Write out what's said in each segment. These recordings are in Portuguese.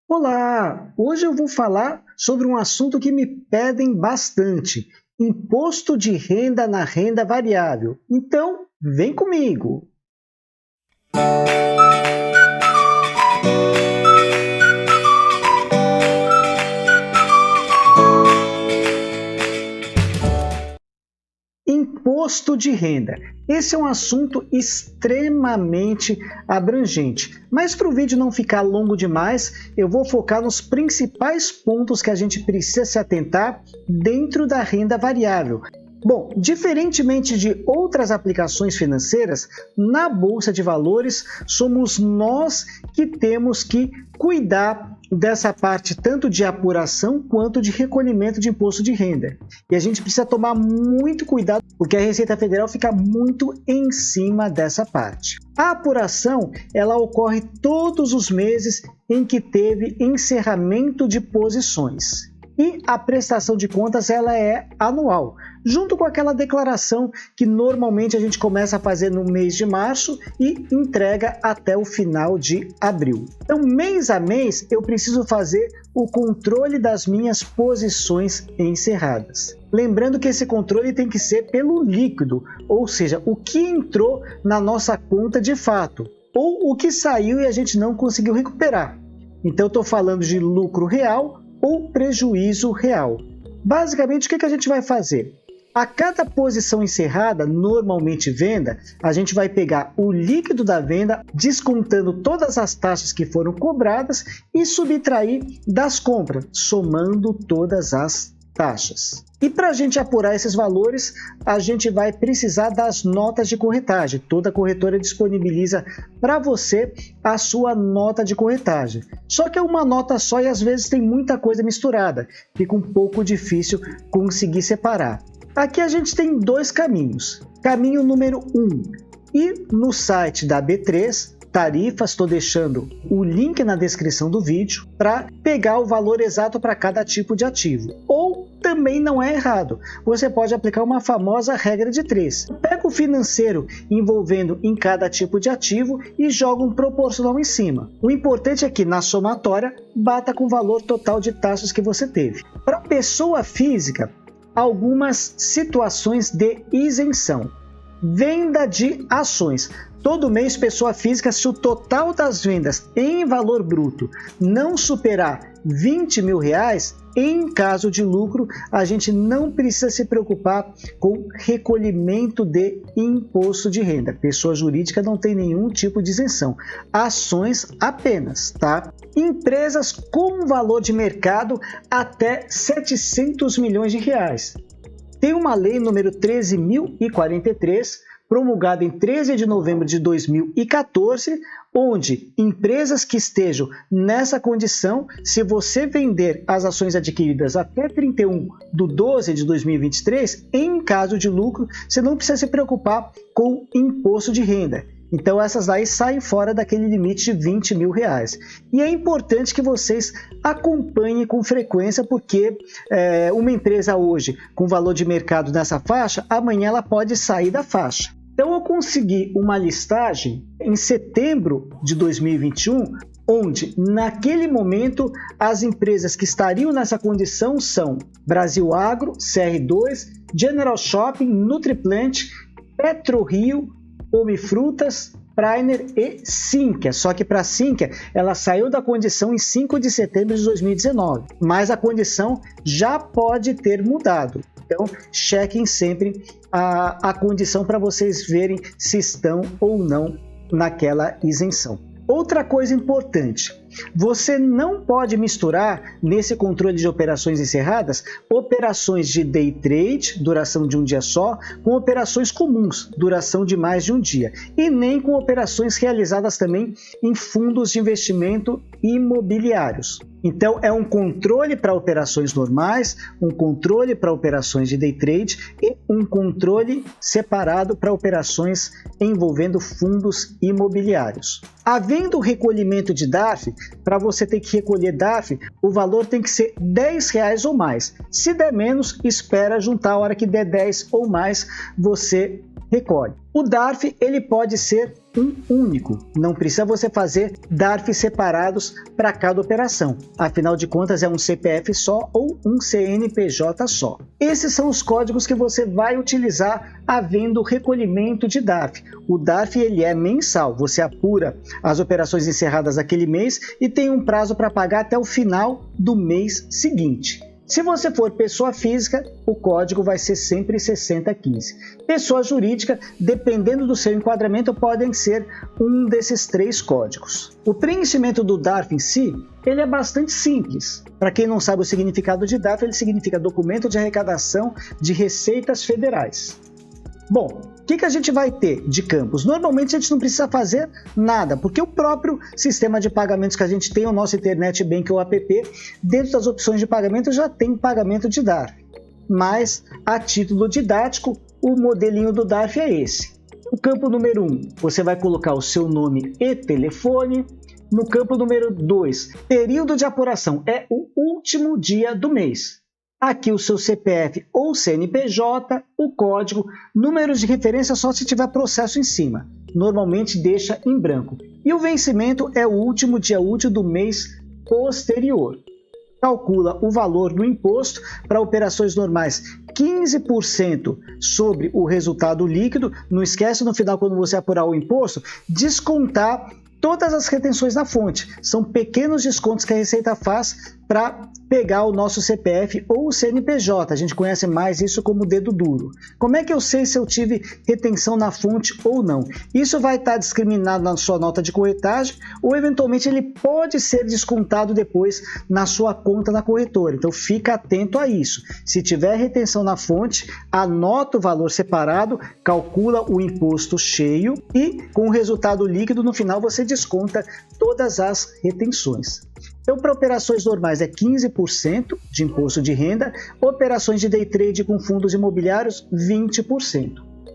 Olá! Hoje eu vou falar sobre um assunto que me pedem bastante: imposto de renda na renda variável. Então, vem comigo! Imposto de renda. Esse é um assunto extremamente abrangente, mas para o vídeo não ficar longo demais, eu vou focar nos principais pontos que a gente precisa se atentar dentro da renda variável. Bom, diferentemente de outras aplicações financeiras, na Bolsa de Valores somos nós que temos que cuidar dessa parte tanto de apuração quanto de recolhimento de imposto de renda. E a gente precisa tomar muito cuidado porque a Receita Federal fica muito em cima dessa parte. A apuração, ela ocorre todos os meses em que teve encerramento de posições. E a prestação de contas ela é anual, junto com aquela declaração que normalmente a gente começa a fazer no mês de março e entrega até o final de abril. Então, mês a mês, eu preciso fazer o controle das minhas posições encerradas. Lembrando que esse controle tem que ser pelo líquido, ou seja, o que entrou na nossa conta de fato, ou o que saiu e a gente não conseguiu recuperar. Então, eu estou falando de lucro real ou prejuízo real. Basicamente, o que a gente vai fazer? A cada posição encerrada, normalmente venda, a gente vai pegar o líquido da venda, descontando todas as taxas que foram cobradas e subtrair das compras, somando todas as taxas. E para a gente apurar esses valores, a gente vai precisar das notas de corretagem. Toda corretora disponibiliza para você a sua nota de corretagem. Só que é uma nota só e às vezes tem muita coisa misturada. Fica um pouco difícil conseguir separar. Aqui a gente tem dois caminhos. Caminho número 1, ir no site da B3, tarifas, estou deixando o link na descrição do vídeo para pegar o valor exato para cada tipo de ativo. Ou também não é errado, você pode aplicar uma famosa regra de 3. Pega o financeiro envolvendo em cada tipo de ativo e joga um proporcional em cima. O importante é que na somatória bata com o valor total de taxas que você teve. Para pessoa física, algumas situações de isenção. Venda de ações. Todo mês, pessoa física, se o total das vendas em valor bruto não superar R$20 mil, em caso de lucro, a gente não precisa se preocupar com recolhimento de imposto de renda. Pessoa jurídica não tem nenhum tipo de isenção. Ações apenas, tá? Empresas com valor de mercado até R$700 milhões. Tem uma lei número 13.043, promulgada em 13 de novembro de 2014, onde empresas que estejam nessa condição, se você vender as ações adquiridas até 31/12 de 2023, em caso de lucro, você não precisa se preocupar com imposto de renda. Então essas daí saem fora daquele limite de R$20 mil. E é importante que vocês acompanhem com frequência, porque uma empresa hoje com valor de mercado nessa faixa, amanhã ela pode sair da faixa. Então eu consegui uma listagem em setembro de 2021, onde naquele momento as empresas que estariam nessa condição são Brasil Agro, CR2, General Shopping, Nutriplant, PetroRio, Homefrutas, Prainer e Sinqia. Só que para a Sinqia, ela saiu da condição em 5 de setembro de 2019, mas a condição já pode ter mudado. Então, chequem sempre a condição para vocês verem se estão ou não naquela isenção. Outra coisa importante, você não pode misturar nesse controle de operações encerradas operações de day trade, duração de um dia só, com operações comuns, duração de mais de um dia, e nem com operações realizadas também em fundos de investimento imobiliários. Então, é um controle para operações normais, um controle para operações de day trade e um controle separado para operações envolvendo fundos imobiliários. Havendo recolhimento de DARF, para você ter que recolher DARF, o valor tem que ser R$10 ou mais. Se der menos, espera juntar, a hora que der 10 ou mais, você recolhe. O DARF ele pode ser um único, não precisa você fazer DARFs separados para cada operação. Afinal de contas é um CPF só ou um CNPJ só. Esses são os códigos que você vai utilizar havendo recolhimento de DARF. O DARF ele é mensal, você apura as operações encerradas aquele mês e tem um prazo para pagar até o final do mês seguinte. Se você for pessoa física, o código vai ser sempre 6015. Pessoa jurídica, dependendo do seu enquadramento, podem ser um desses 3 códigos. O preenchimento do DARF em si, ele é bastante simples. Para quem não sabe o significado de DARF, ele significa Documento de Arrecadação de Receitas Federais. Bom, o que a gente vai ter de campos? Normalmente a gente não precisa fazer nada, porque o próprio sistema de pagamentos que a gente tem, o nosso Internet Bank ou app, dentro das opções de pagamento já tem pagamento de DARF. Mas, a título didático, o modelinho do DARF é esse. No campo número 1, você vai colocar o seu nome e telefone. No campo número 2, período de apuração, é o último dia do mês. Aqui o seu CPF ou CNPJ, o código, números de referência só se tiver processo em cima. Normalmente deixa em branco. E o vencimento é o último dia útil do mês posterior. Calcula o valor do imposto para operações normais 15% sobre o resultado líquido. Não esquece no final, quando você apurar o imposto, descontar todas as retenções na fonte. São pequenos descontos que a Receita faz para pegar o nosso CPF ou o CNPJ. A gente conhece mais isso como dedo duro. Como é que eu sei se eu tive retenção na fonte ou não? Isso vai estar discriminado na sua nota de corretagem ou eventualmente ele pode ser descontado depois na sua conta na corretora. Então fica atento a isso. Se tiver retenção na fonte, anota o valor separado, calcula o imposto cheio e com o resultado líquido no final você desconta todas as retenções. Então, para operações normais é 15% de imposto de renda, operações de day trade com fundos imobiliários, 20%.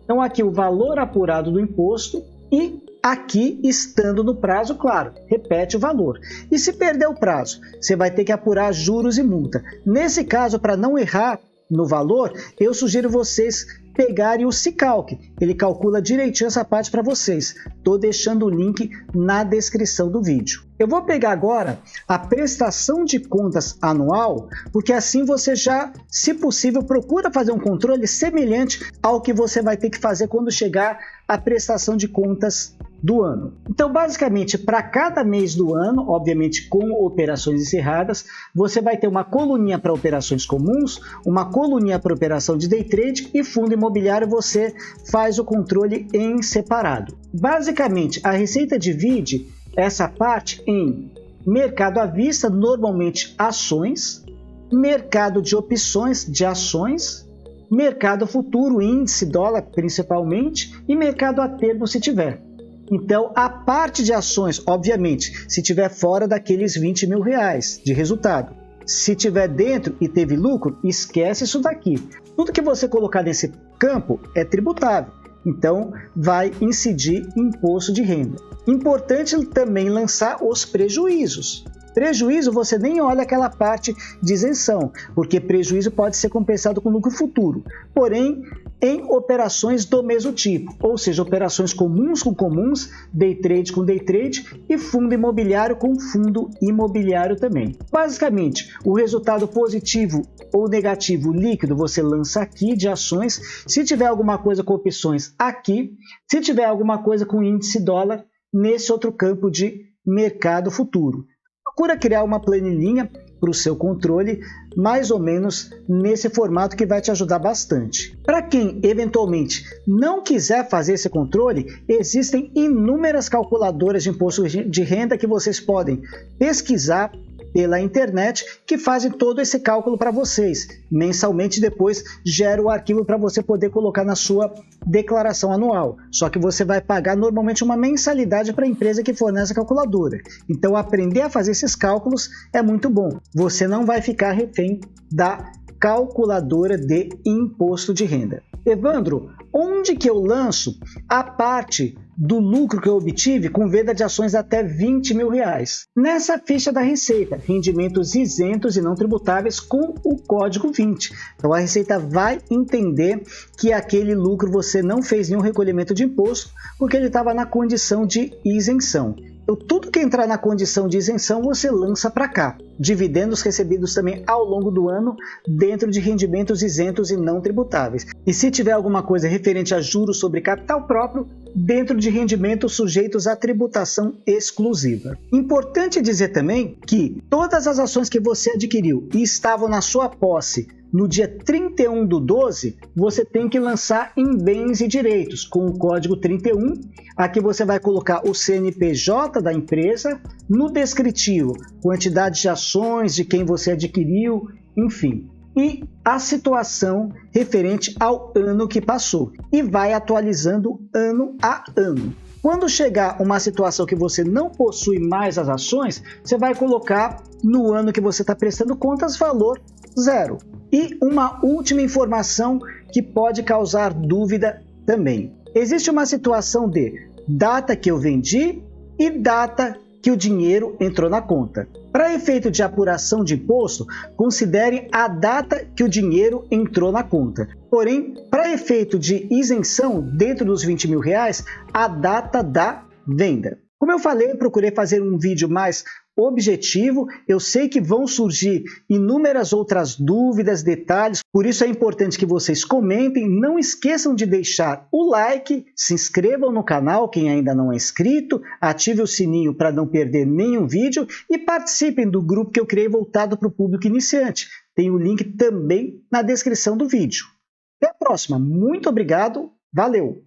Então, aqui o valor apurado do imposto e aqui, estando no prazo, claro, repete o valor. E se perder o prazo, você vai ter que apurar juros e multa. Nesse caso, para não errar no valor, eu sugiro vocês pegarem o Sicalc. Ele calcula direitinho essa parte para vocês. Estou deixando o link na descrição do vídeo. Eu vou pegar agora a prestação de contas anual, porque assim você já, se possível, procura fazer um controle semelhante ao que você vai ter que fazer quando chegar a prestação de contas do ano. Então, basicamente, para cada mês do ano, obviamente com operações encerradas, você vai ter uma coluninha para operações comuns, uma coluninha para operação de day trade e fundo imobiliário você faz o controle em separado. Basicamente, a Receita divide essa parte em mercado à vista, normalmente ações, mercado de opções de ações, mercado futuro, índice, dólar principalmente, e mercado a termo se tiver. Então, a parte de ações, obviamente, se tiver fora daqueles 20 mil reais de resultado. Se tiver dentro e teve lucro, esquece isso daqui. Tudo que você colocar nesse campo é tributável. Então, vai incidir imposto de renda. Importante também lançar os prejuízos. Prejuízo, você nem olha aquela parte de isenção, porque prejuízo pode ser compensado com lucro futuro. Porém, em operações do mesmo tipo, ou seja, operações comuns com comuns, day trade com day trade e fundo imobiliário com fundo imobiliário também. Basicamente, o resultado positivo ou negativo líquido você lança aqui de ações. Se tiver alguma coisa com opções aqui, se tiver alguma coisa com índice dólar, nesse outro campo de mercado futuro. Procura criar uma planilhinha para o seu controle, mais ou menos nesse formato que vai te ajudar bastante. Para quem eventualmente não quiser fazer esse controle, existem inúmeras calculadoras de imposto de renda que vocês podem pesquisar pela internet, que fazem todo esse cálculo para vocês. Mensalmente depois gera o arquivo para você poder colocar na sua declaração anual. Só que você vai pagar normalmente uma mensalidade para a empresa que fornece a calculadora. Então aprender a fazer esses cálculos é muito bom. Você não vai ficar refém da calculadora de imposto de renda. Evandro, onde que eu lanço a parte do lucro que eu obtive com venda de ações até R$20 mil. Nessa ficha da Receita, rendimentos isentos e não tributáveis com o código 20. Então a Receita vai entender que aquele lucro você não fez nenhum recolhimento de imposto porque ele estava na condição de isenção. Então, tudo que entrar na condição de isenção, você lança para cá. Dividendos recebidos também ao longo do ano, dentro de rendimentos isentos e não tributáveis. E se tiver alguma coisa referente a juros sobre capital próprio, dentro de rendimentos sujeitos à tributação exclusiva. Importante dizer também que todas as ações que você adquiriu e estavam na sua posse no dia 31/12, você tem que lançar em bens e direitos, com o código 31. Aqui você vai colocar o CNPJ da empresa, no descritivo, quantidade de ações, de quem você adquiriu, enfim. E a situação referente ao ano que passou. E vai atualizando ano a ano. Quando chegar uma situação que você não possui mais as ações, você vai colocar no ano que você está prestando contas valor 0. E uma última informação que pode causar dúvida também. Existe uma situação de data que eu vendi e data que o dinheiro entrou na conta. Para efeito de apuração de imposto, considere a data que o dinheiro entrou na conta. Porém, para efeito de isenção dentro dos R$20 mil, a data da venda. Como eu falei, eu procurei fazer um vídeo mais objetivo. Eu sei que vão surgir inúmeras outras dúvidas, detalhes, por isso é importante que vocês comentem. Não esqueçam de deixar o like, se inscrevam no canal quem ainda não é inscrito, ative o sininho para não perder nenhum vídeo e participem do grupo que eu criei voltado para o público iniciante. Tem o link também na descrição do vídeo. Até a próxima. Muito obrigado. Valeu!